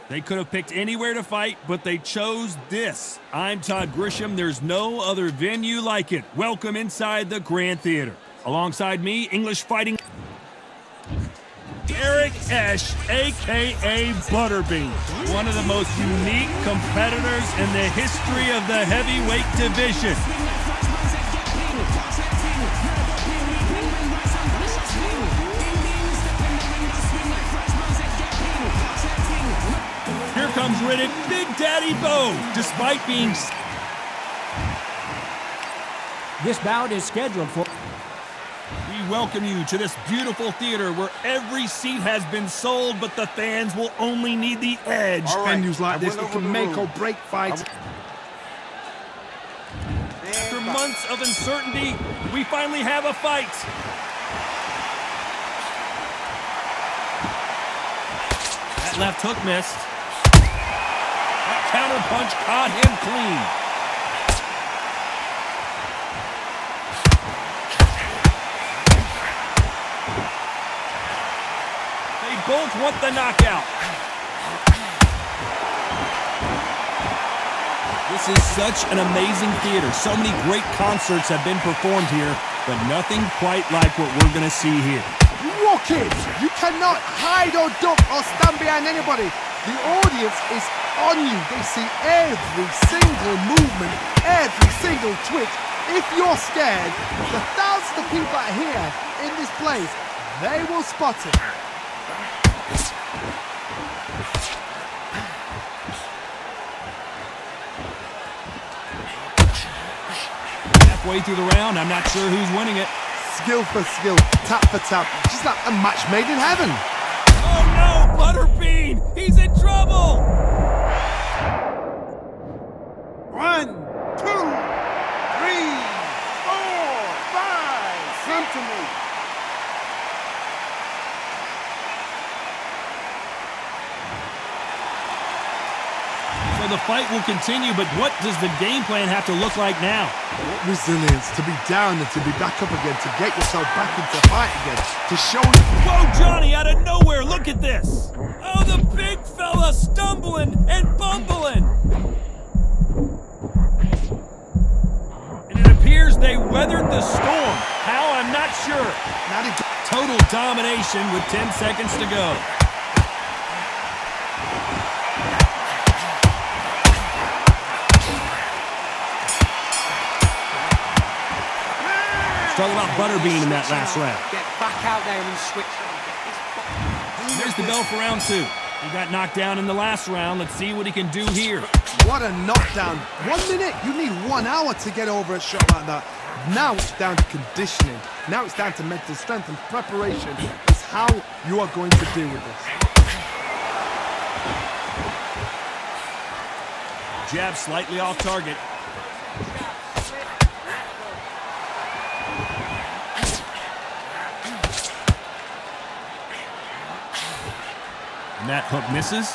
They could have picked anywhere to fight, but they chose this. I'm Todd Grisham. There's no other venue like it. Welcome inside the Grand Theater. Alongside me, English fighting Eric Esch, a.k.a. Butterbean. One of the most unique competitors in the history of the heavyweight division. Here comes Riddick, Big Daddy Bo, despite being... This bout is scheduled for... We welcome you to this beautiful theater where every seat has been sold, but the fans will only need the edge. Right. Venues like this that can make or break fights. After months of uncertainty, we finally have a fight. That left hook missed. That counter punch caught him clean. They both want the knockout. This is such an amazing theater. So many great concerts have been performed here, but nothing quite like what we're going to see here. Walk in. You cannot hide or duck or stand behind anybody. The audience is on you. They see every single movement, every single twitch. If you're scared, the thousands of people that are here in this place, they will spot it. Halfway through the round, I'm not sure who's winning it. Skill for skill, tap for tap, just like a match made in heaven. Oh no, Butterbean! He's in trouble! 1, 2, 3, 4, 5, come to me. So the fight will continue, but what does the game plan have to look like now? Resilience, to be down and to be back up again, to get yourself back into fight again, to show you. Whoa, Johnny, out of nowhere, look at this! Oh, the big fella stumbling and bumbling! And it appears they weathered the storm. How, I'm not sure. Total domination with 10 seconds to go. Talk about Butterbean in that last round. Get back out there and switch. There's the bell for round 2. He got knocked down in the last round. Let's see what he can do here. What a knockdown. 1 minute, you need 1 hour to get over a shot like that. Now it's down to conditioning. Now it's down to mental strength and preparation. It's how you are going to deal with this. Jab slightly off target. And that hook misses.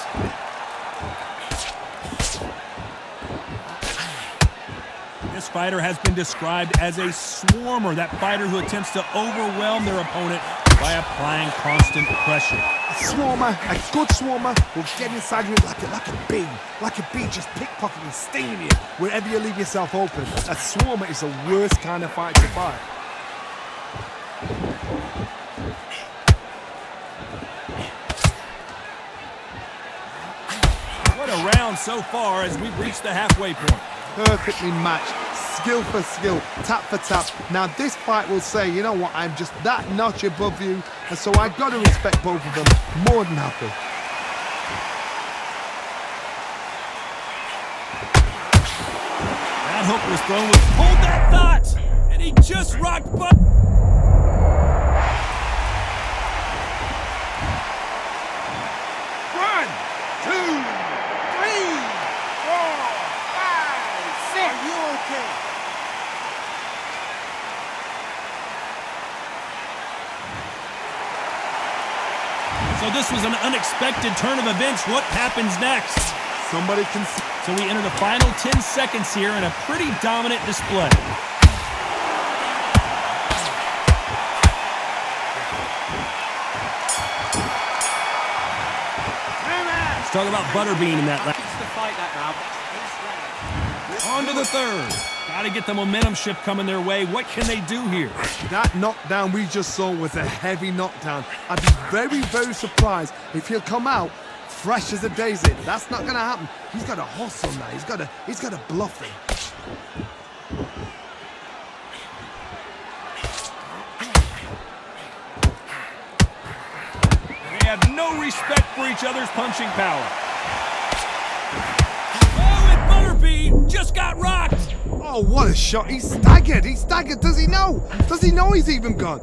This fighter has been described as a swarmer, that fighter who attempts to overwhelm their opponent by applying constant pressure. A swarmer, a good swarmer, will get inside you like a bee just pickpocketing, stinging you wherever you leave yourself open. A swarmer is the worst kind of fight to fight. What a round so far as we've reached the halfway point. Perfectly matched, skill for skill, tap for tap. Now this fight will say, you know what, I'm just that notch above you, and so I've got to respect both of them. More than happy. That hook was thrown with hold that thought, and he just rocked butt. 1, 2, 3, 4, 5, 6. Are you okay? So this was an unexpected turn of events. What happens next? Somebody can see. So we enter the final 10 seconds here in a pretty dominant display. Let's talk about Butterbean in that last. To fight that now. On to the third. Got to get the momentum shift coming their way. What can they do here? That knockdown we just saw was a heavy knockdown. I'd be very, very surprised if he'll come out fresh as a daisy. That's not going to happen. He's got to hustle now. He's got to bluff him. They have no respect for each other's punching power. Oh, and Butterbean just got rocked. Oh, what a shot. He's staggered. He's staggered. Does he know? Does he know he's even gone?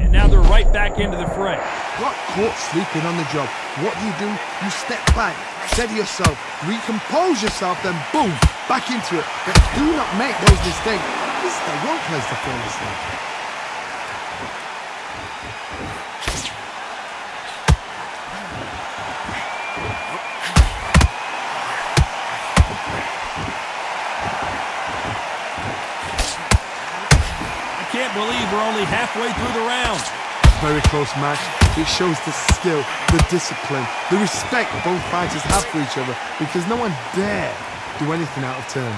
And now they're right back into the fray. Got caught sleeping on the job. What do? You step back, steady yourself, recompose yourself, then boom, back into it. But do not make those mistakes. This is the wrong place to fall asleep. I can't believe we're only halfway through the round. Very close match. It shows the skill, the discipline, the respect both fighters have for each other because no one dare do anything out of turn.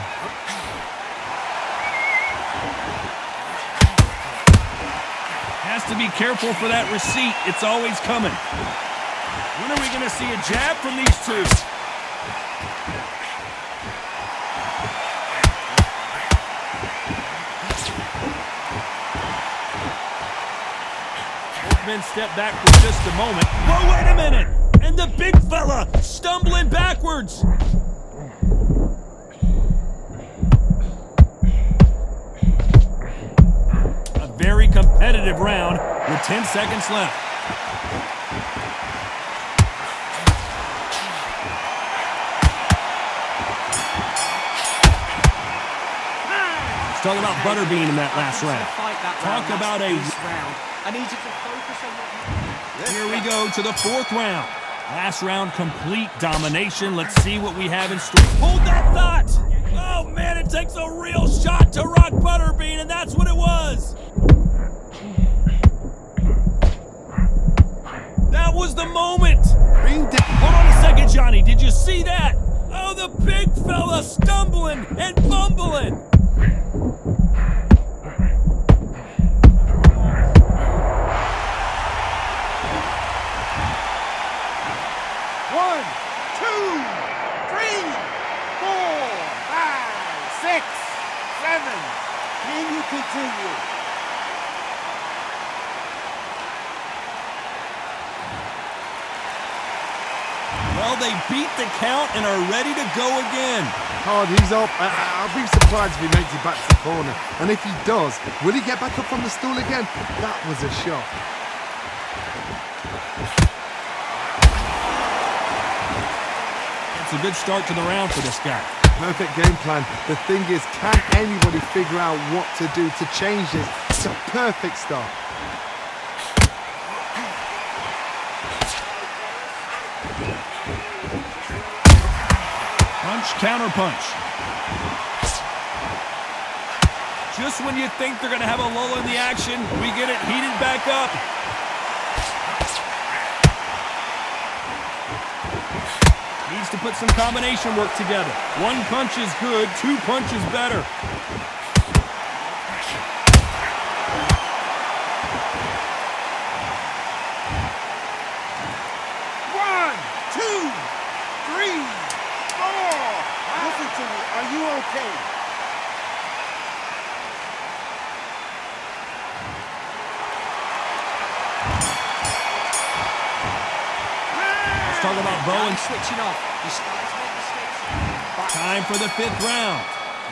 Has to be careful for that receipt. It's always coming. When are we going to see a jab from these two? Men step back for just a moment. Whoa, wait a minute! And the big fella stumbling backwards. A very competitive round with 10 seconds left. Let's talk about Butterbean in that last round. Talk about a round. I need you to focus on what Here we go to the fourth round. Last round, complete domination. Let's see what we have in store. Hold that thought! Oh man, it takes a real shot to rock Butterbean, and that's what it was. That was the moment. Hold on a second, Johnny. Did you see that? Oh, the big fella stumbling and bumbling. continue. Well, they beat the count and are ready to go again. Hard, he's up. I'll be surprised if he makes it back to the corner. And if he does, will he get back up from the stool again? That was a shot. It's a good start to the round for this guy. Perfect game plan. The thing is, can anybody figure out what to do to change this? It's a perfect start. Punch, counter punch. Just when you think they're going to have a lull in the action, we get it heated back up. Needs to put some combination work together. One punch is good, two punches better. One, two, three, four. Listen to me. Are you okay? Let's talk about Bowen. Switching off. You start to make mistakes. Time for the fifth round.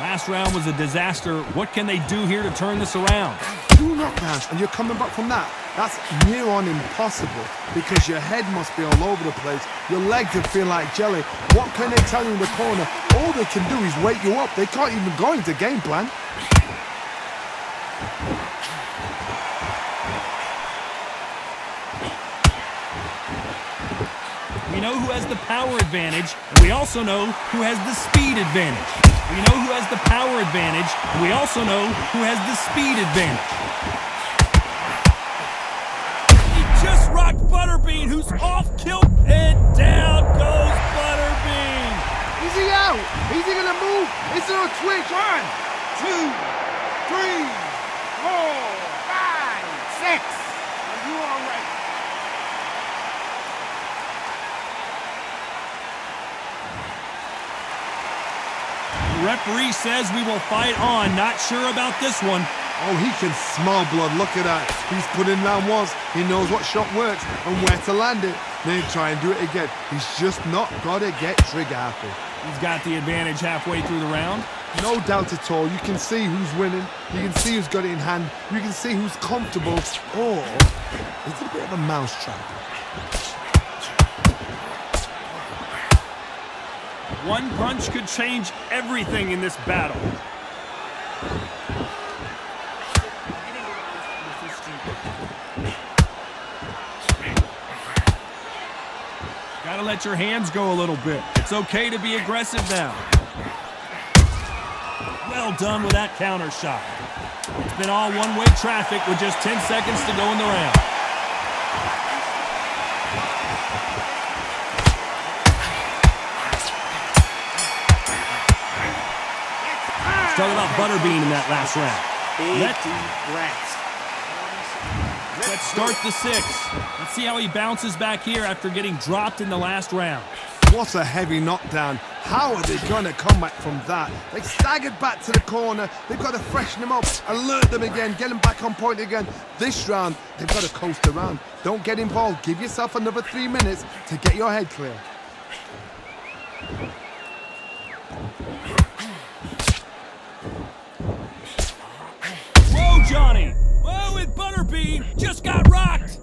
Last round was a disaster. What can they do here to turn this around? 2 knockdowns and you're coming back from that. That's near on impossible because your head must be all over the place. Your legs would feel like jelly. What can they tell you in the corner? All they can do is wake you up. They can't even go into game plan. We know who has the power advantage, and we also know who has the speed advantage. We know who has the power advantage, and we also know who has the speed advantage. He just rocked Butterbean, who's off kilt, and down goes Is he gonna move? Is there a twitch? 1, 2, 3, 4, 5, 6. Are you all right? The referee says we will fight on. Not sure about this one. Oh, he can smell blood. Look at that. He's put in round once. He knows what shot works and where to land it. Then try and do it again. He's just not got to get trigger happy. He's got the advantage halfway through the round. No doubt at all. You can see who's winning. You can see who's got it in hand. You can see who's comfortable. Or it's a bit of a mousetrap. One punch could change everything in this battle. Gotta let your hands go a little bit. It's okay to be aggressive now. Well done with that counter shot. It's been all one-way traffic with just 10 seconds to go in the round. Talk about Butterbean in that last round. Let's start the 6th. Let's see how he bounces back here after getting dropped in the last round. What a heavy knockdown. How are they going to come back from that? They staggered back to the corner. They've got to freshen them up, alert them again, get them back on point again. This round, they've got to coast around. Don't get involved. Give yourself another 3 minutes to get your head clear. Whoa, Johnny! Whoa, with Butterbean! Just got rocked!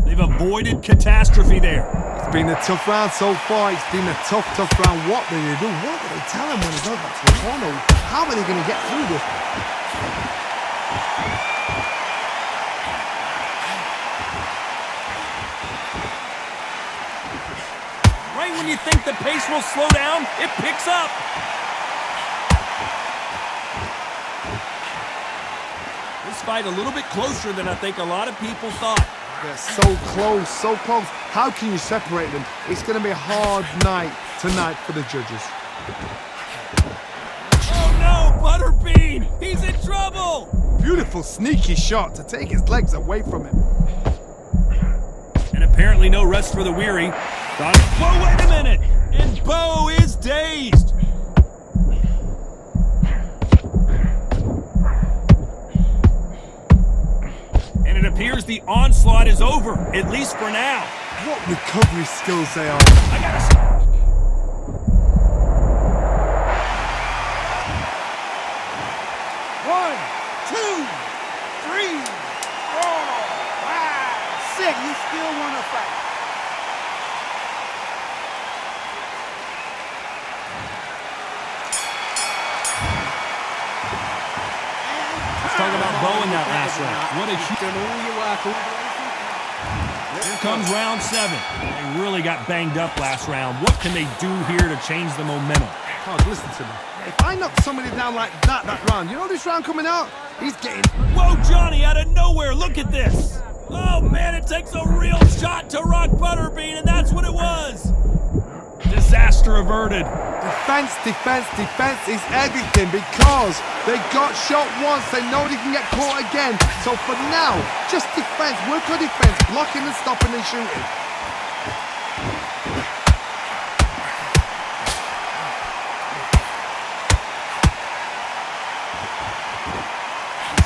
They've avoided catastrophe there. It's been a tough round so far. It's been a tough round. What do they do? What do they tell him when he goes back to the corner? How are they going to get through this? Right when you think the pace will slow down, it picks up. This fight a little bit closer than I think a lot of people thought. They're so close, so close. How can you separate them? It's going to be a hard night tonight for the judges. Oh no, Butterbean! He's in trouble! Beautiful, sneaky shot to take his legs away from him. And apparently no rest for the weary. Whoa, wait a minute! And Bo is dazed! And it appears the onslaught is over, at least for now. What recovery skills they are. I gotta see. 1, 2, 3, 4, 5, 6. You still want to fight? Let's talk about Bo in that last round. What a huge... Done all your work all the way through. Here comes round 7. They really got banged up last round. What can they do here to change the momentum? Oh, listen to me. If I knock somebody down like that round, you know this round coming out? He's getting... Whoa, Johnny, out of nowhere, look at this! Oh, man, it takes a real shot to rock Butterbean, and that's what it was! Disaster averted. Defense is everything because they got shot once. They know they can get caught again. So for now, just defense. Work on defense. Blocking and stopping and shooting.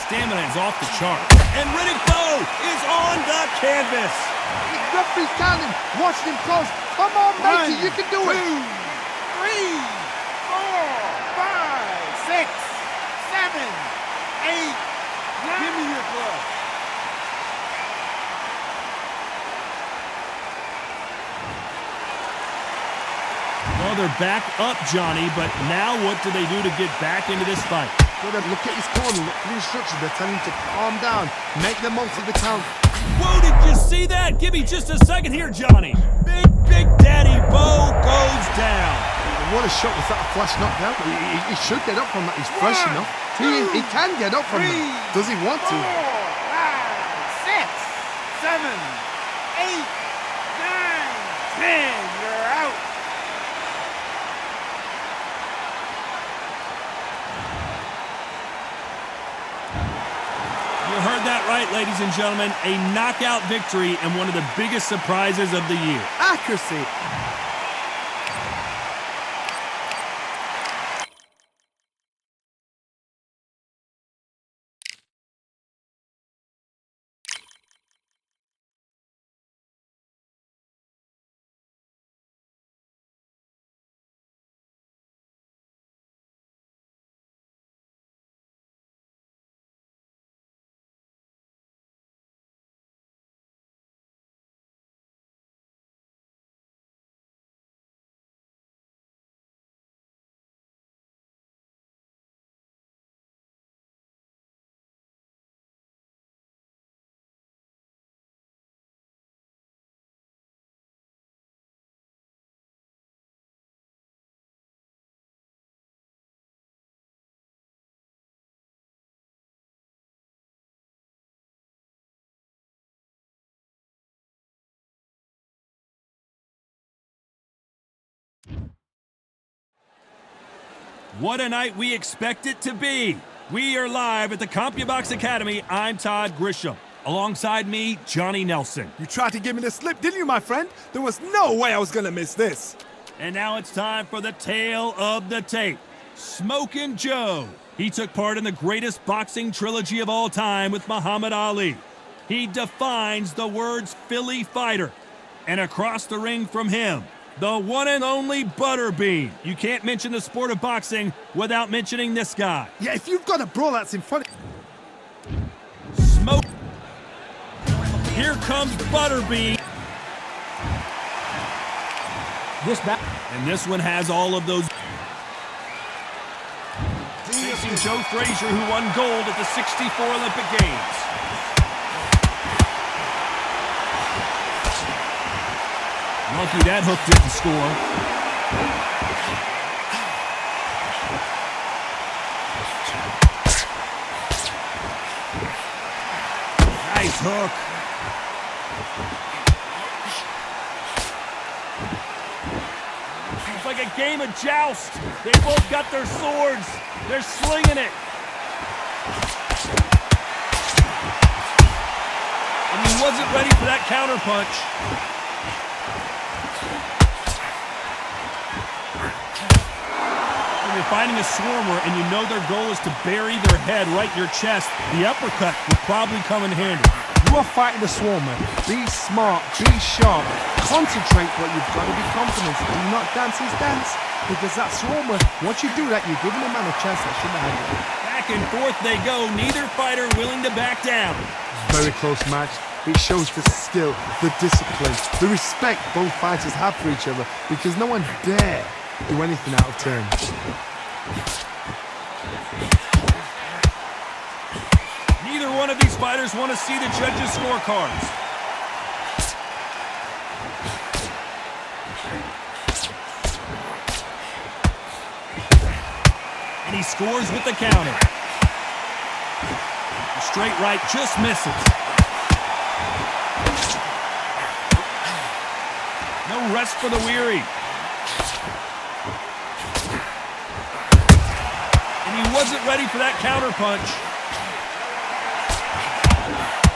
Stamina is off the chart. And Riddick Bowe is on the canvas. Referee's counting. Watching him close. Come on, Mikey. You can do it. 3, 4, 5, 6, 7, 8, 9. Give me your glove. Well, they're back up, Johnny, but now what do they do to get back into this fight? Well, then look at his corner. Look at the instructions. They're telling him to calm down. Make the most of the count. Whoa, did you see that? Give me just a second here, Johnny. Big Daddy Bowe goes down. What a shot. Was that a flash knockdown? He should get up from that. He's fresh enough. He can get up from that. Does he want to? 4, 5, 6, 7, 8, 8, 9, 10. You're out. You heard that right, ladies and gentlemen. A knockout victory and one of the biggest surprises of the year. Accuracy. What a night we expect it to be. We are live at the CompuBox Academy. I'm Todd Grisham. Alongside me, Johnny Nelson. You tried to give me the slip, didn't you, my friend? There was no way I was going to miss this. And now it's time for the tale of the tape. Smokin' Joe. He took part in the greatest boxing trilogy of all time with Muhammad Ali. He defines the words Philly fighter. And across the ring from him, the one and only Butterbean. You can't mention the sport of boxing without mentioning this guy. Yeah, if you've got a brawl that's in front of... Smoke. Here comes Butterbean. And this one has all of those. Facing Joe Frazier, who won gold at the '64 Olympic Games. Lucky that hook didn't score. Nice hook. It's like a game of joust. They both got their swords. They're slinging it. And he wasn't ready for that counterpunch. When you're fighting a swarmer and you know their goal is to bury their head right in your chest, the uppercut will probably come in handy. You are fighting the swarmer. Be smart, be sharp, concentrate, but you've got to be confident. Do not dance his dance, because that swarmer, once you do that, you're giving a man a chance that shouldn't have happened. Back and forth they go, neither fighter willing to back down. Very close match. It shows the skill, the discipline, the respect both fighters have for each other, because no one dare do anything out of turn. Neither one of these fighters want to see the judges' scorecards. And he scores with the counter. A straight right just misses. No rest for the weary. And he wasn't ready for that counterpunch.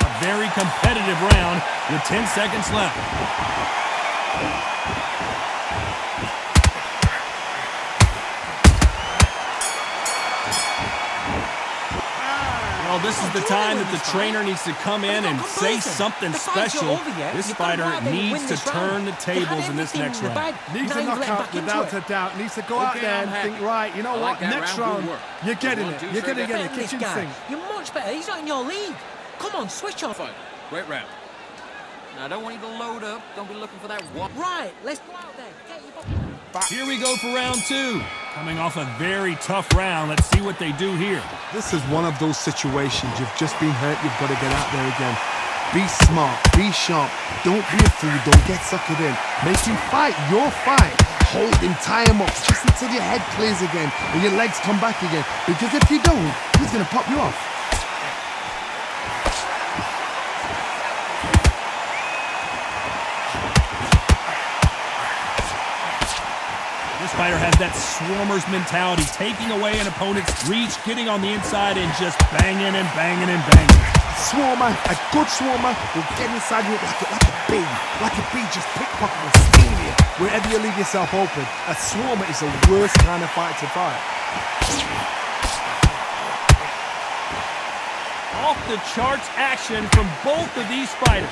A very competitive round with 10 seconds left. Well, this is the time that the trainer needs to come in and say something special. This fighter needs to turn the tables in this next round. Needs a knockout without a doubt. Needs to go out there and think, right, you know what, next round, you're getting it. You're going to get it. Kitchen sink. You're much better. He's not in your league. Come on, switch on. Great round. Now, I don't want you to load up. Don't be looking for that one. Right, let's go out there. Get your Here we go for round two. Coming off a very tough round. Let's see what they do here. This is one of those situations. You've just been hurt. You've got to get out there again. Be smart. Be sharp. Don't be a fool. Don't get suckered in. Make him fight your fight. Hold him. Tie him up just until your head clears again and your legs come back again. Because if you don't, he's going to pop you off. fighter has that swarmer's mentality, taking away an opponent's reach, getting on the inside, and just banging and banging and banging. Swarmer, a good swarmer, will get inside you like a bee. Like a bee, just pickpocket and sting you wherever you leave yourself open. A swarmer is the worst kind of fight to fight. Off the charts action from both of these fighters.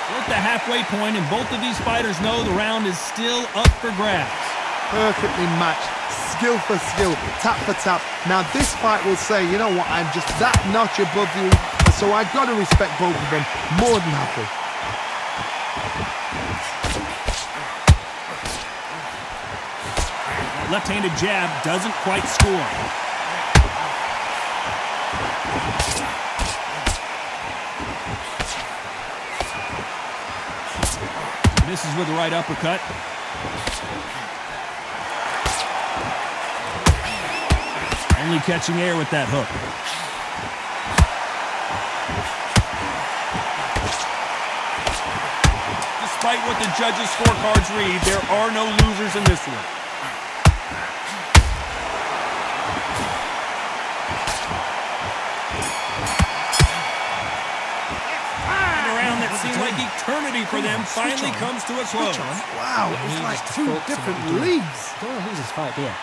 We're at the halfway point, and both of these fighters know the round is still up for grabs. Perfectly matched, skill for skill, tap for tap. Now this fight will say, you know what, I'm just that notch above you, so I've got to respect both of them. More than happy. Left-handed jab doesn't quite score. Misses with the right uppercut. Only catching air with that hook. Despite what the judges' scorecards read, there are no losers in this one. Seemed like eternity for them finally comes to a close. Wow, it was like two different leagues. Don't want to lose this fight, dear.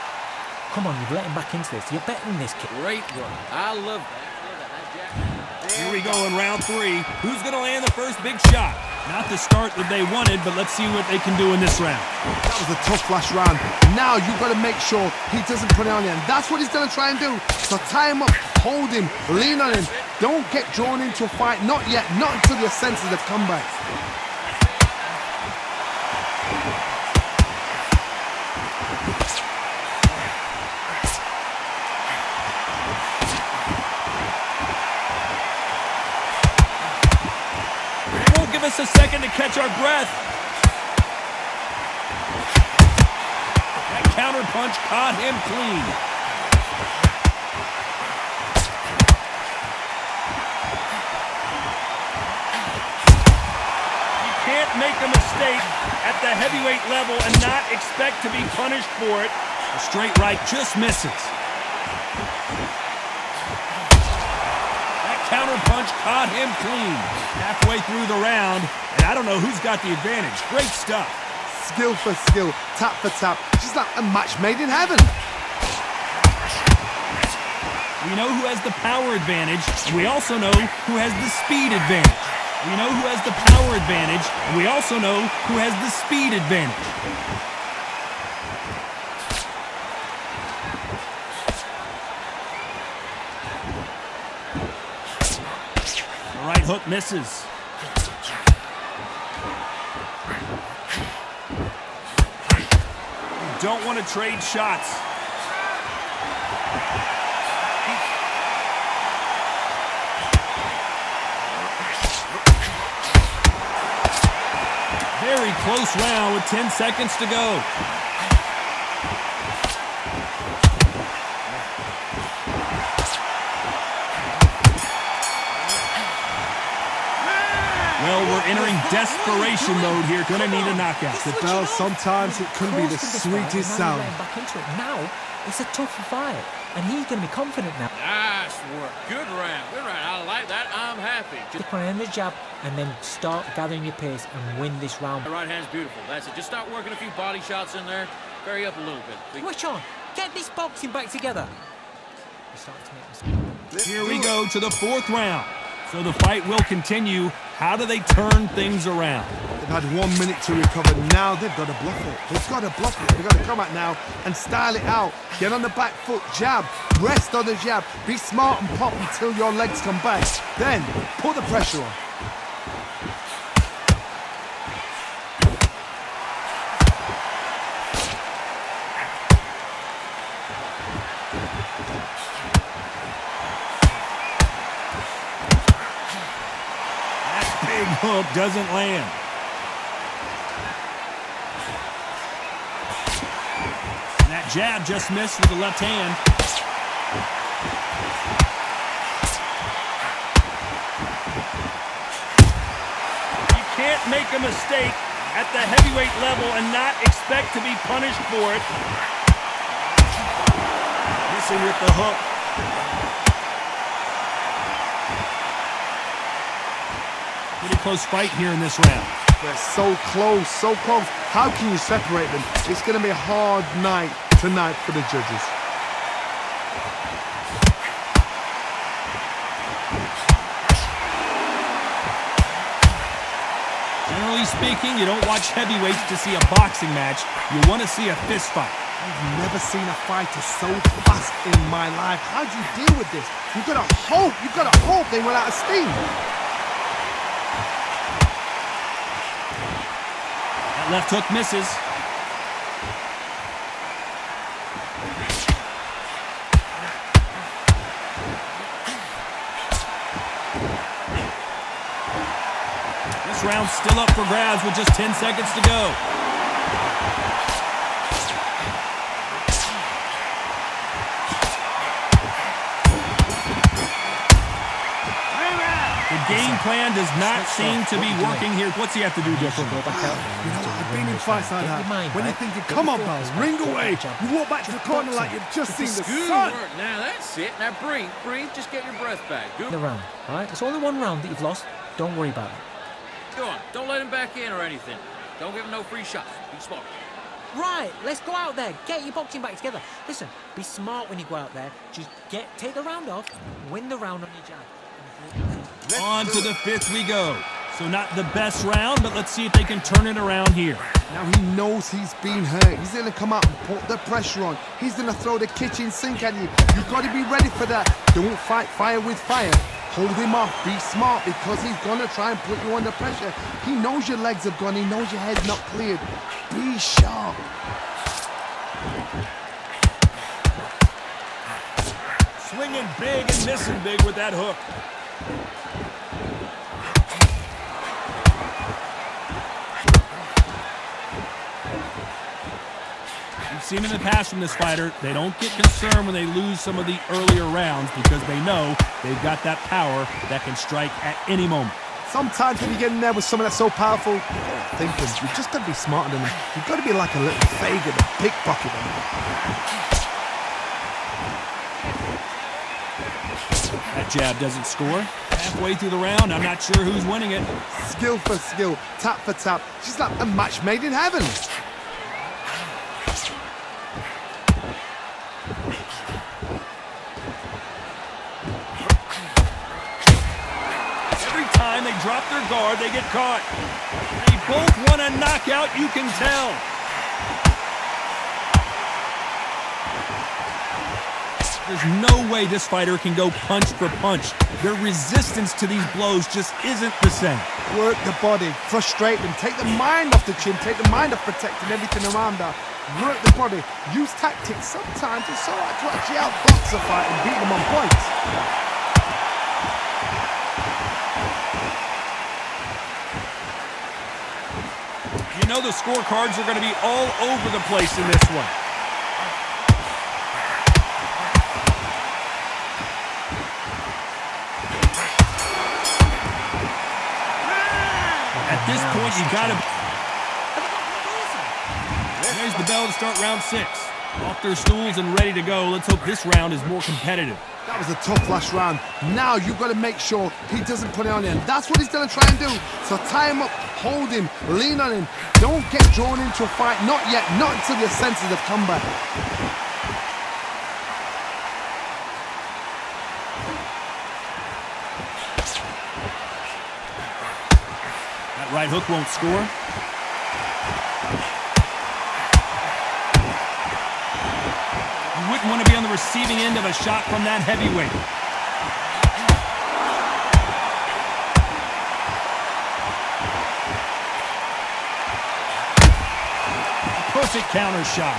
Come on, you've let him back into this. You're better than this kid. Great work. I love that. Here we go in round 3. Who's going to land the first big shot? Not the start that they wanted, but let's see what they can do in this round. That was a tough last round. Now you've got to make sure he doesn't put it on you, and that's what he's going to try and do. So tie him up, hold him, lean on him. Don't get drawn into a fight. Not yet. Not until your senses have come back. Give us a second to catch our breath. That counter punch caught him clean. You can't make a mistake at the heavyweight level and not expect to be punished for it. A straight right just misses. Counter punch caught him clean. Halfway through the round, and I don't know who's got the advantage. Great stuff. Skill for skill, tap for tap. Just like a match made in heaven. We know who has the power advantage, and we also know who has the speed advantage. We know who has the power advantage, and we also know who has the speed advantage. Right hook misses. You don't want to trade shots. Very close round with 10 seconds to go. Well, we're entering desperation mode here. Gonna need a knockout. The bell, sometimes it can be the sweetest sound. Back into it. Now, it's a tougher fight, and he's going to be confident now. Nice work. Good round. Good round. I like that. I'm happy. Just put in the jab, and then start gathering your pace and win this round. The right hand's beautiful. That's it. Just start working a few body shots in there. Vary up a little bit. Switch on. Get this boxing back together. You're starting to make mistakes. Here we go to the 4th round. So the fight will continue. How do they turn things around? They've had 1 minute to recover. Now they've got to bluff it. They've got to bluff it. They've got to come out now and style it out. Get on the back foot, jab, rest on the jab. Be smart and pop until your legs come back. Then put the pressure on. Big hook doesn't land. And that jab just missed with the left hand. can't make a mistake at the heavyweight level and not expect to be punished for it. Missing with the hook. Pretty close fight here in this round. They're so close, so close. How can you separate them? It's going to be a hard night tonight for the judges. Generally speaking, you don't watch heavyweights to see a boxing match. You want to see a fist fight. I've never seen a fighter so fast in my life. How do you deal with this? You've got to hope they run out of steam. That left hook misses. This round's still up for grabs with just 10 seconds to go. The game plan does not seem to be working here. What's he have to do differently? I've been in fights like that. When you're thinking, come on, pal, ring away. You walk back to the corner like you've just seen the Good sun. work. Now that's it. Now breathe. Just get your breath back. Good. The round, all right? It's only one round that you've lost. Don't worry about it. Go on. Don't let him back in or anything. Don't give him no free shots. Be smart. Right, let's go out there. Get your boxing back together. Listen, be smart when you go out there. Just take the round off, win the round on your jab. On to the fifth we go. So not the best round, but let's see if they can turn it around here. Now he knows he's been hurt. He's going to come out and put the pressure on. He's going to throw the kitchen sink at you. You've got to be ready for that. Don't fight fire with fire. Hold him off. Be smart because he's going to try and put you under pressure. He knows your legs have gone. He knows your head's not cleared. Be sharp. Swinging big and missing big with that hook. We've seen in the past from this fighter, they don't get concerned when they lose some of the earlier rounds because they know they've got that power that can strike at any moment. Sometimes when you get in there with someone that's so powerful, thinking, you've just got to be smarter than them. You've got to be like a little Fagin, a pickpocket them. That jab doesn't score. Halfway through the round, I'm not sure who's winning it. Skill for skill, tap for tap. She's like a match made in heaven. Every time they drop their guard, they get caught. They both want a knockout, you can tell. There's no way this fighter can go punch for punch. Their resistance to these blows just isn't the same. Work the body, frustrate them, take the mind off the chin, take the mind off protecting everything around her. Work the body, use tactics. Sometimes it's so hard to actually outbox a fight and beat them on points. You know the scorecards are going to be all over the place in this one. At this point, you got to... There's the bell to start round 6. Off their stools and ready to go. Let's hope this round is more competitive. That was a tough last round. Now you've got to make sure he doesn't put it on him. That's what he's going to try and do. So tie him up, hold him, lean on him. Don't get drawn into a fight. Not yet. Not until your senses have come back. That right hook won't score. You wouldn't want to be on the receiving end of a shot from that heavyweight. Perfect counter shot.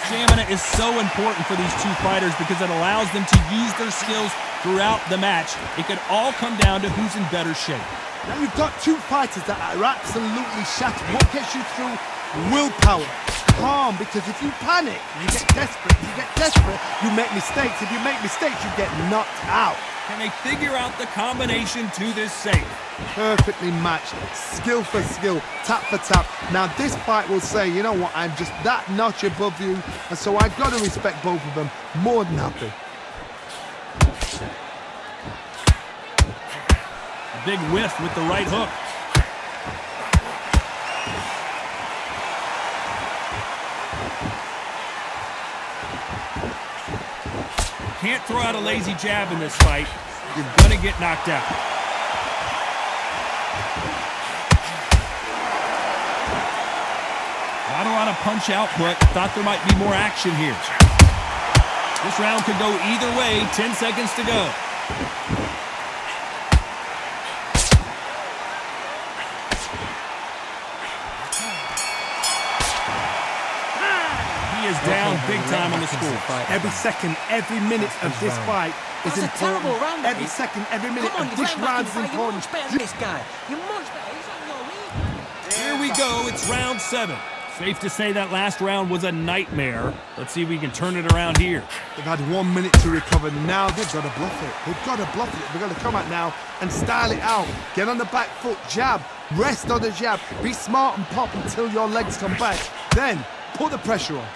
Stamina is so important for these two fighters because it allows them to use their skills throughout the match. It could all come down to who's in better shape. Now you've got two fighters that are absolutely shattered. What gets you through? Willpower. calm, because if you panic, you get desperate. If you get desperate, you make mistakes. If you make mistakes, you get knocked out. Can they figure out the combination to this save? Perfectly matched, skill for skill, tap for tap. Now this fight will say, you know what, I'm just that notch above you, and so I've got to respect both of them. More than happy. A big whiff with the right hook. Can't throw out a lazy jab in this fight. You're gonna get knocked out. Not a lot of punch output. Thought there might be more action here. This round could go either way. 10 seconds to go. He is down big time on the score. Every second, every minute of this fight is That's a important. terrible round, Every mate. second, every minute Come on, of you're this right back round in is the fight. You're important. much better than this guy. You're much better. He's on your league. Here we go. It's round 7. Safe to say that last round was a nightmare. Let's see if we can turn it around here. They've had 1 minute to recover. Now they've got to bluff it. They've got to bluff it. They've got to come out now and style it out. Get on the back foot, jab, rest on the jab. Be smart and pop until your legs come back. Then put the pressure on.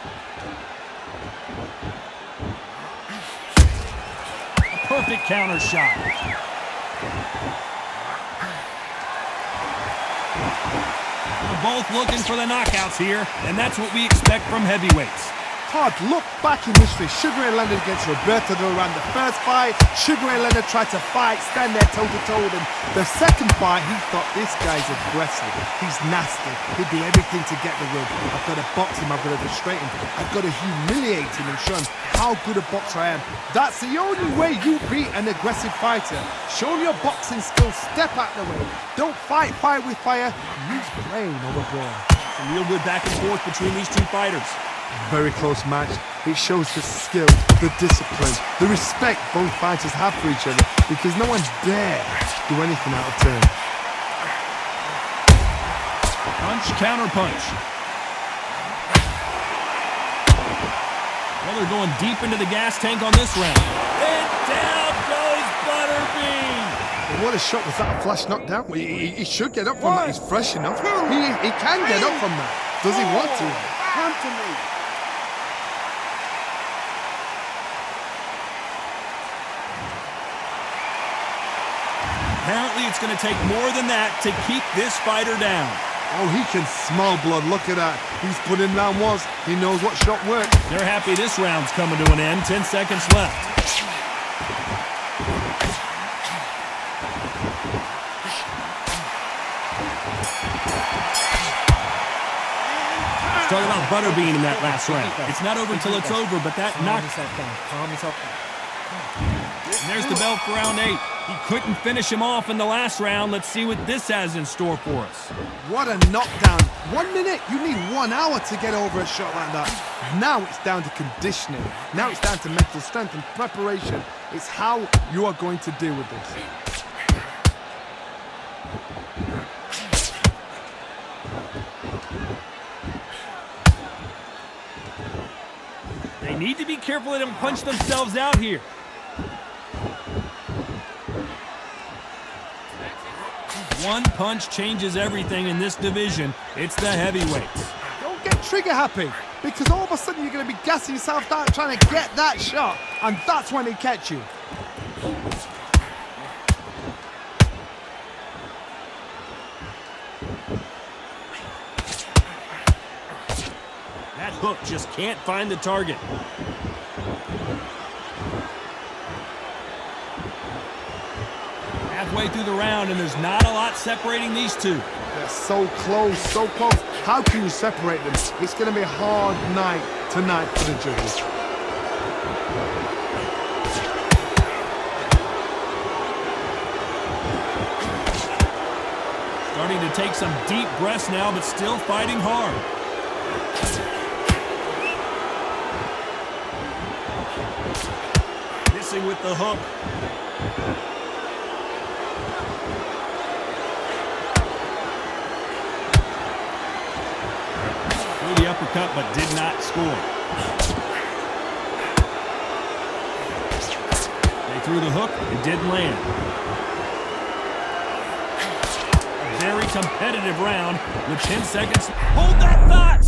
A perfect counter shot. We're both looking for the knockouts here, and that's what we expect from heavyweights. Todd, look back in history. Sugar Ray Leonard against Roberto Duran. The first fight, Sugar Ray Leonard tried to fight, stand there toe-to-toe with him. The second fight, he thought, this guy's aggressive. He's nasty. He'd do everything to get the win. I've got to box him. I've got to frustrate him. I've got to humiliate him and show him how good a boxer I am. That's the only way you beat an aggressive fighter. Show your boxing skills. Step out of the way. Don't fight fire with fire. Use brain over brawn. Some real good back and forth between these two fighters. Very close match. It shows the skill, the discipline, the respect both fighters have for each other, because no one dare do anything out of turn. Punch, counter punch. Well, they're going deep into the gas tank on this round. And down goes Butterbean. What a shot. Was that a flash knockdown? He should get up from that. He's fresh enough. He can get up from that. Does he want to? Come to me. Apparently, it's going to take more than that to keep this fighter down. Oh, he can smell blood. Look at that. He's put in round once. He knows what shot worked. They're happy this round's coming to an end. 10 seconds left. Talk about Butterbean in that last round. It's not over until it's over, but that Calm knocked. yourself down. Calm yourself down. And there's the bell for round 8. He couldn't finish him off in the last round. Let's see what this has in store for us. What a knockdown. 1 minute. You need 1 hour to get over a shot like that. Now it's down to conditioning. Now it's down to mental strength and preparation. It's how you are going to deal with this. They need to be careful they don't punch themselves out here. One punch changes everything in this division. It's the heavyweights. Don't get trigger happy, because all of a sudden you're going to be gassing yourself out trying to get that shot, and that's when they catch you. That hook just can't find the target. Halfway through the round, and there's not a lot separating these two. They're so close, so close. How can you separate them? It's going to be a hard night tonight for the judges. Starting to take some deep breaths now, but still fighting hard. Missing with the hook. Through the uppercut. cut but did not score. They threw the hook. It didn't land. A very competitive round with 10 seconds. Hold that thought!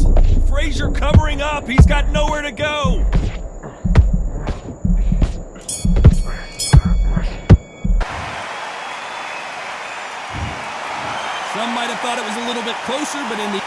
Frazier covering up. He's got nowhere to go. Some might have thought it was a little bit closer, but in the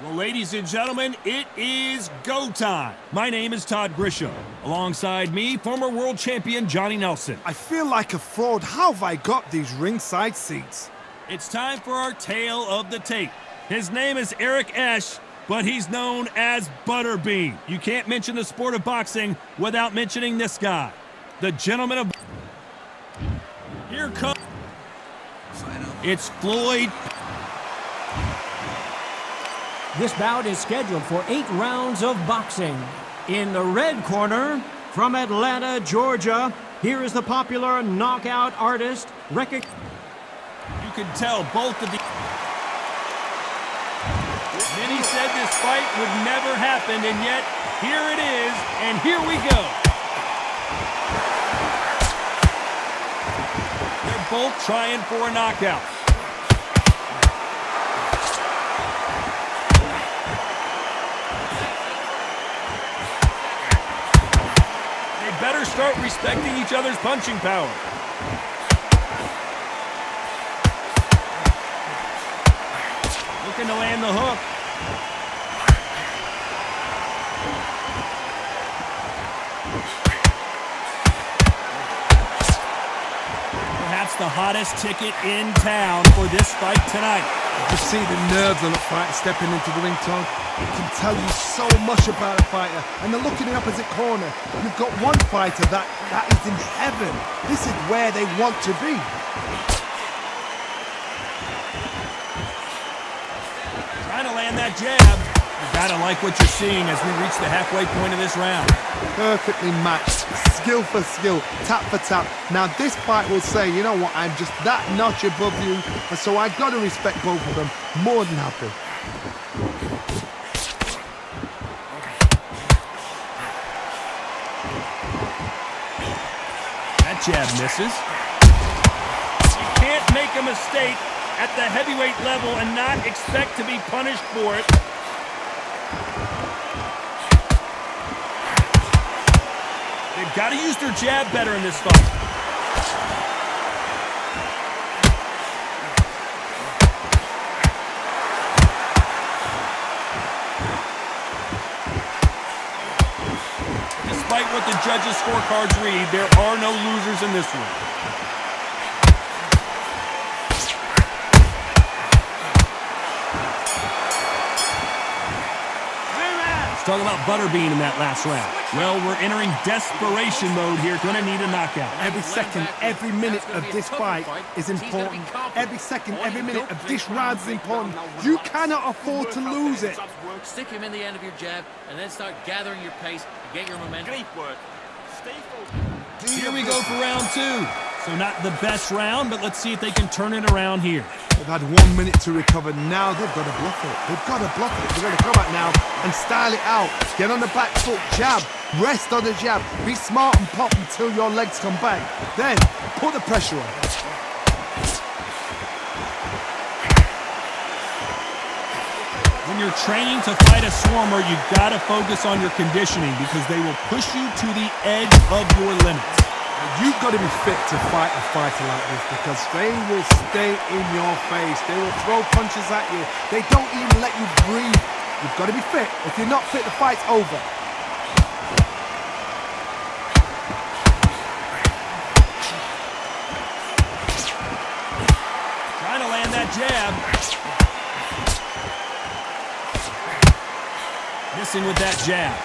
Well, ladies and gentlemen, it is go time. My name is Todd Grisham. Alongside me, former world champion Johnny Nelson. I feel like a fraud. How have I got these ringside seats? It's time for our tale of the tape. His name is Eric Esch, but he's known as Butterbean. You can't mention the sport of boxing without mentioning this guy, the gentleman of... Here comes... It's Floyd. This bout is scheduled for 8 rounds of boxing. In the red corner, from Atlanta, Georgia, here is the popular knockout artist, You can tell both of the... Many said this fight would never happen, and yet here it is, and here we go. They're both trying for a knockout. Better start respecting each other's punching power. Looking to land the hook. Perhaps the hottest ticket in town for this fight tonight. You see the nerves on the fighter stepping into the ring, Tom. It can tell you so much about a fighter. And then look in the opposite corner. You've got one fighter that is in heaven. This is where they want to be. Trying to land that jab. You gotta like what you're seeing as we reach the halfway point of this round. Perfectly matched. Skill for skill. Tap for tap. Now this fight will say, you know what, I'm just that notch above you. And so I gotta respect both of them. More than happy. That jab misses. You can't make a mistake at the heavyweight level and not expect to be punished for it. They've got to use their jab better in this fight. Despite what the judges' scorecards read, there are no losers in this one. Talking about Butterbean in that last round. Well, we're entering desperation mode here. Gonna need a knockout. Every second, every minute of this fight is important. Every second, every minute of this round is important. You cannot afford to lose it. Stick him in the end of your jab and then start gathering your pace and get your momentum. Here we go for round 2. So not the best round, but let's see if they can turn it around here. They've had 1 minute to recover. Now they've got to bluff it. They've got to bluff it. They're going to come out now and style it out. Get on the back foot, jab, rest on the jab. Be smart and pop until your legs come back. Then put the pressure on. When you're training to fight a swarmer, you've got to focus on your conditioning because they will push you to the edge of your limits. You've got to be fit to fight a fighter like this because they will stay in your face. They will throw punches at you. They don't even let you breathe. You've got to be fit. If you're not fit, the fight's over. Trying to land that jab. Missing with that jab.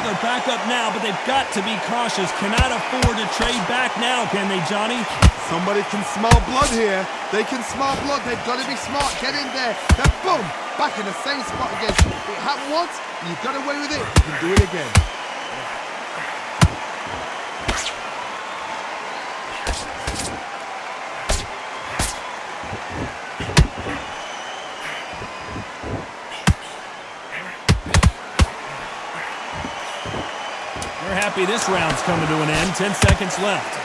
They're back up now, but they've got to be cautious. Cannot afford to trade back now, can they, Johnny? Somebody can smell blood here. They can smell blood. They've got to be smart. Get in there. Then boom, back in the same spot again. It happened once, you got away with it. You can do it again. They're happy this round's coming to an end. 10 seconds left.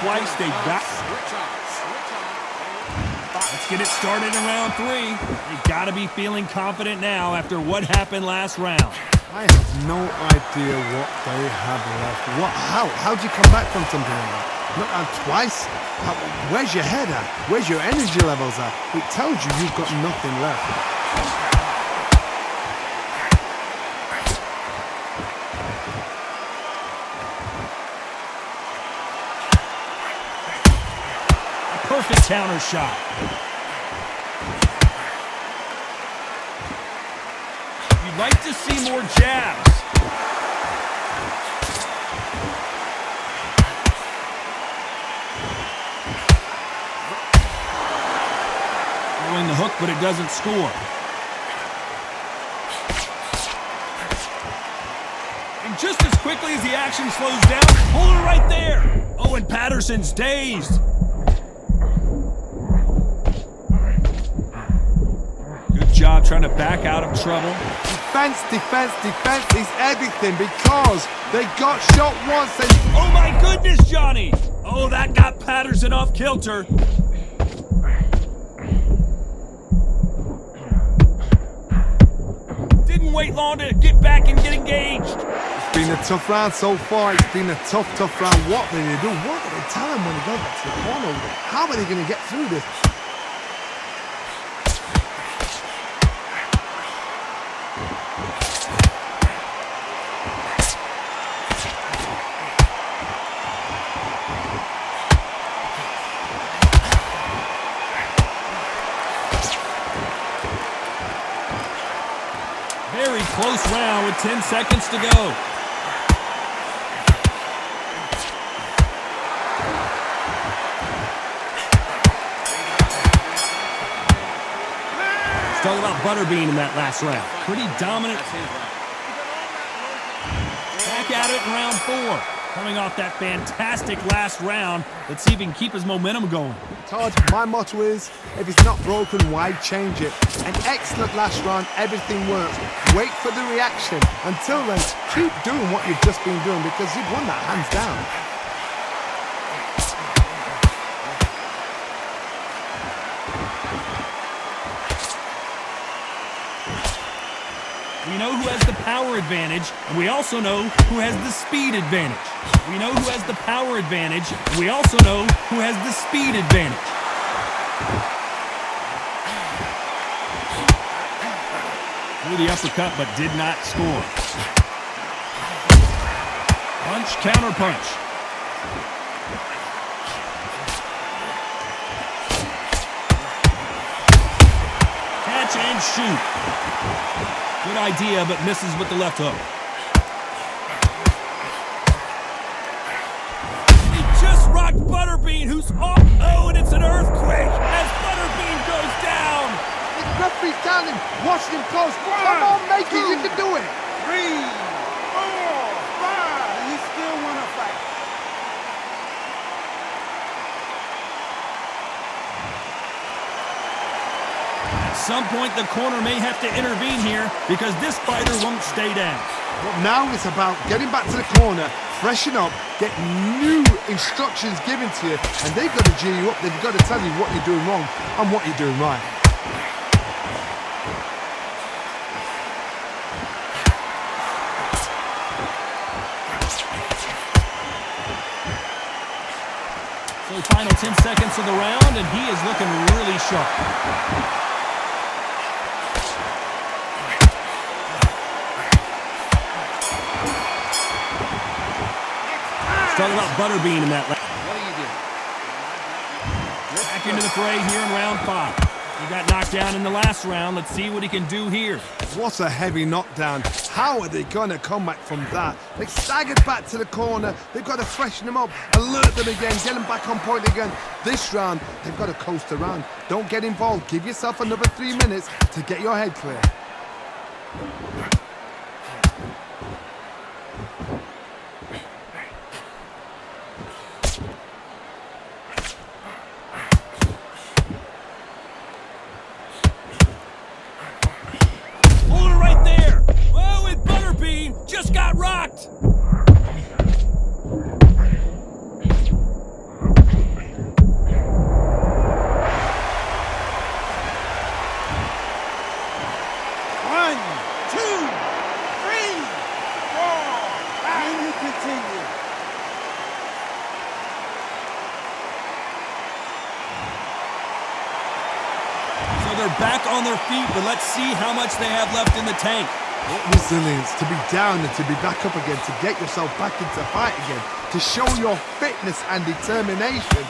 twice. They got. Switch on. Let's get it started in round 3. They got to be feeling confident now after what happened last round. I have no idea what they have left. How do you come back from something like that? Knocked out twice? Where's your head at? Where's your energy levels at? It tells you you've got nothing left. Perfect counter shot. You'd like to see more jabs. Throwing the hook, but it doesn't score. And just as quickly as the action slows down, hold it right there. Oh, and Patterson's dazed. Job trying to back out of trouble. Defense is everything because they got shot once and... Oh my goodness, Johnny! Oh, that got Patterson off kilter. Didn't wait long to get back and get engaged. It's been a tough round so far. It's been a tough round. What are they do? What are they tell him when they go back to the corner? How are they going to get through this? Very close round with 10 seconds to go. Let's talk about Butterbean in that last round. Pretty dominant. Back at it in round 4. Coming off that fantastic last round. Let's see if he can keep his momentum going. Todd, my motto is, if it's not broken, why change it? An excellent last round, everything works. Wait for the reaction. Until then, keep doing what you've just been doing because you've won that hands down. We know who has the power advantage, and we also know who has the speed advantage. We know who has the power advantage, and we also know who has the speed advantage. Threw the uppercut, but did not score. Punch, counter punch. Catch and shoot. Good idea, but misses with the left hook. He just rocked Butterbean, who's off. Oh, and it's an earthquake as Butterbean goes down. The referee's counting, watching him close. Come on, make it, you can do it. 3, 4, 5. You still want to fight. At some point, the corner may have to intervene here because this fighter won't stay down. But now it's about getting back to the corner, freshen up, get new instructions given to you, and they've got to G you up. They've got to tell you what you're doing wrong and what you're doing right. So final 10 seconds of the round, and he is looking really sharp. Talk about Butterbean in that round. What do you do? Back into the fray here in round 5. He got knocked down in the last round. Let's see what he can do here. What a heavy knockdown. How are they going to come back from that? They staggered back to the corner. They've got to freshen them up, alert them again, get them back on point again. This round, they've got to coast around. Don't get involved. Give yourself another 3 minutes to get your head clear. Just got rocked. 2, 3, 4. Can you continue? So they're back on their feet, but let's see how much they have left in the tank. What resilience to be down and to be back up again, to get yourself back into fight again, to show your fitness and determination.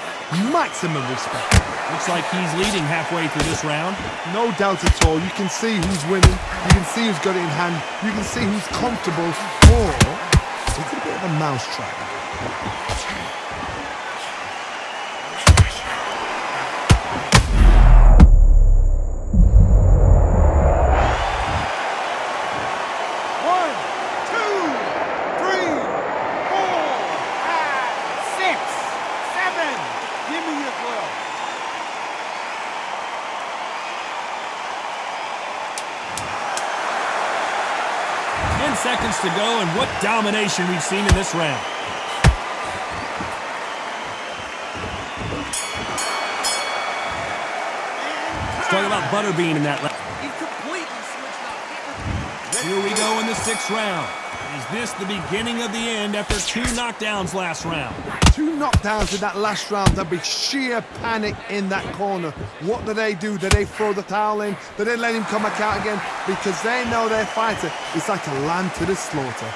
Maximum respect. Looks like he's leading halfway through this round. No doubt at all. You can see who's winning. You can see who's got it in hand. You can see who's comfortable. Or it's a bit of a mousetrap. Seconds to go, and what domination we've seen in this round. Let's talk about Butterbean in that. You've completely switched off. Here we go in the 6th round. Is this the beginning of the end after 2 knockdowns last round? 2 knockdowns in that last round. There'll be sheer panic in that corner. What do? Do they throw the towel in? Do they let him come back out again? Because they know their fighter is like a lamb to the slaughter.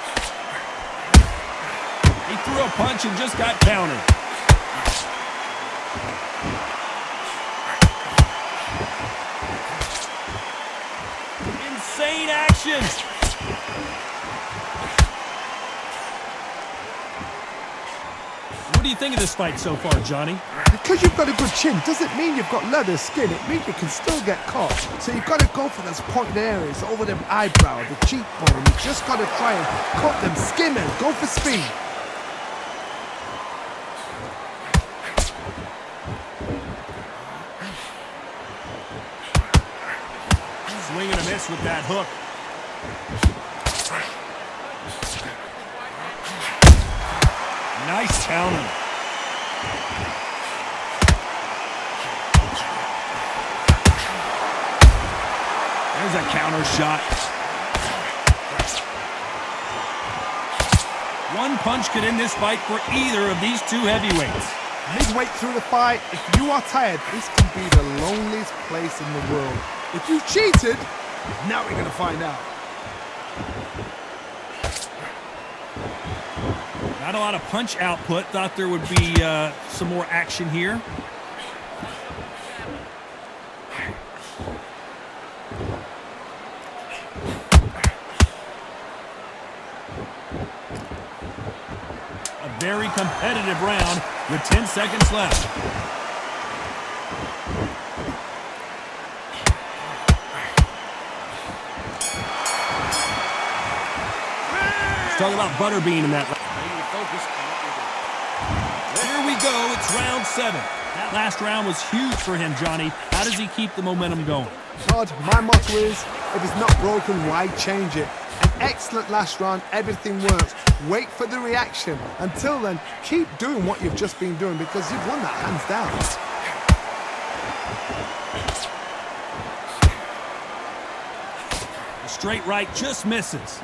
He threw a punch and just got countered. Insane action! What do you think of this fight so far, Johnny? Because you've got a good chin doesn't mean you've got leather skin. It means you can still get caught. So you've got to go for those pointed areas over the eyebrow, the cheekbone. You just got to try and cut them, skim them, go for speed. Swing and a miss with that hook. Nice counter. There's a counter shot. One punch could end this fight for either of these 2 heavyweights. Midway through the fight, if you are tired, this can be the loneliest place in the world. If you cheated, now we're going to find out. Not a lot of punch output. Thought there would be some more action here. A very competitive round with 10 seconds left. Let's talk about Butterbean in that. Here we go, it's round 7. That last round was huge for him, Johnny. How does he keep the momentum going? Todd, my motto is, if it's not broken, why change it? An excellent last round, everything works. Wait for the reaction. Until then, keep doing what you've just been doing because you've won that hands down. The straight right just misses.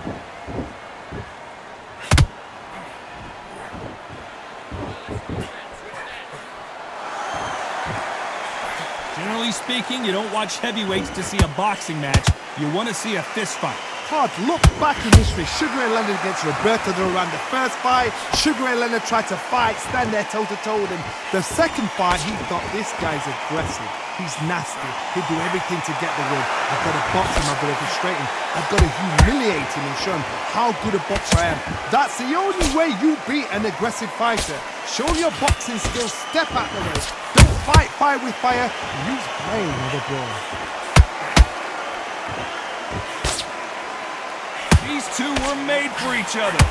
Generally speaking, you don't watch heavyweights to see a boxing match. You want to see a fist fight. Todd, look back in history. Sugar Ray Leonard against Roberto Duran. The first fight, Sugar Ray Leonard tried to fight, stand there toe-to-toe with him. The second fight, he thought, this guy's aggressive. He's nasty. He'll do everything to get the win. I've got to box him. I've got to frustrate him. I've got to humiliate him and show him how good a boxer I am. That's the only way you beat an aggressive fighter. Show your boxing skills. Step out the way. Don't fight fire with fire. Use brain with a brawl. These 2 were made for each other.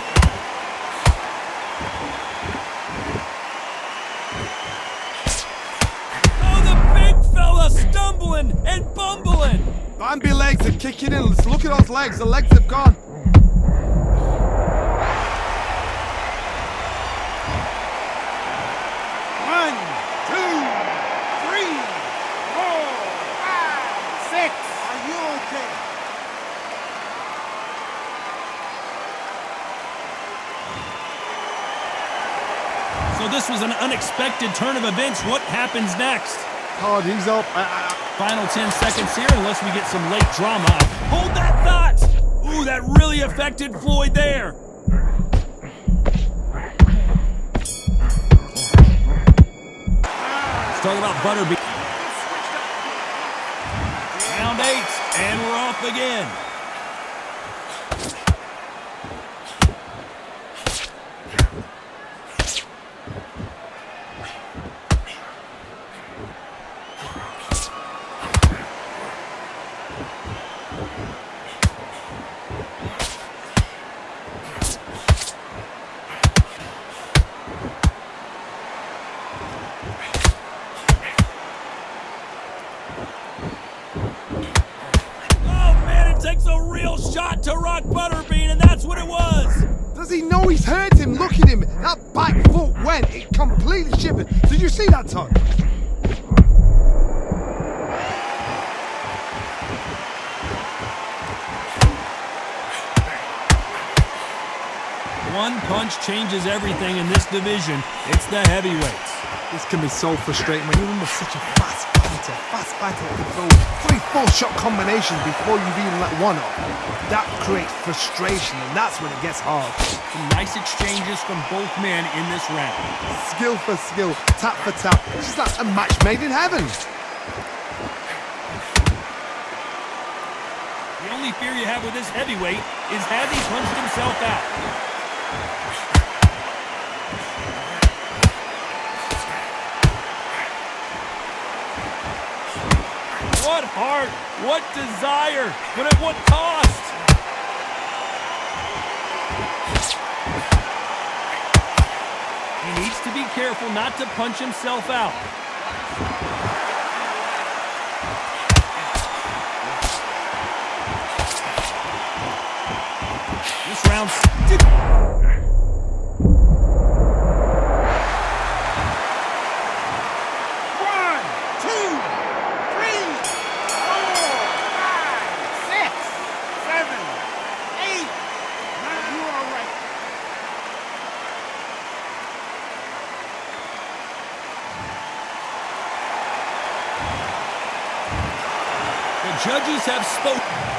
Oh, the big fella stumbling and bumbling. Bambi legs are kicking in. Let's look at those legs. The legs have gone. One, two, three, 4, 5, 6. Are you okay? So this was an unexpected turn of events. What happens next? Todd, he's up. Final 10 seconds here, unless we get some late drama. Hold that thought! Ooh, that really affected Floyd there. Let's talk about Butterbean. Round 8, and we're off again. Takes a real shot to rock Butterbean, and that's what it was. Does he know he's hurt him? Look at him. That back foot went. It completely shivered. Did you see that, Todd? One punch changes everything in this division. It's the heavyweights. This can be so frustrating when you're under such a fast fighter. Fast fighter that can throw 3-4 shot combinations before you've even let one off. That creates frustration, and that's when it gets hard. Some nice exchanges from both men in this round. Skill for skill, tap for tap. It's just like a match made in heaven. The only fear you have with this heavyweight is has he punched himself out? What heart, what desire, but at what cost? He needs to be careful not to punch himself out. This round's... The judges have spoken.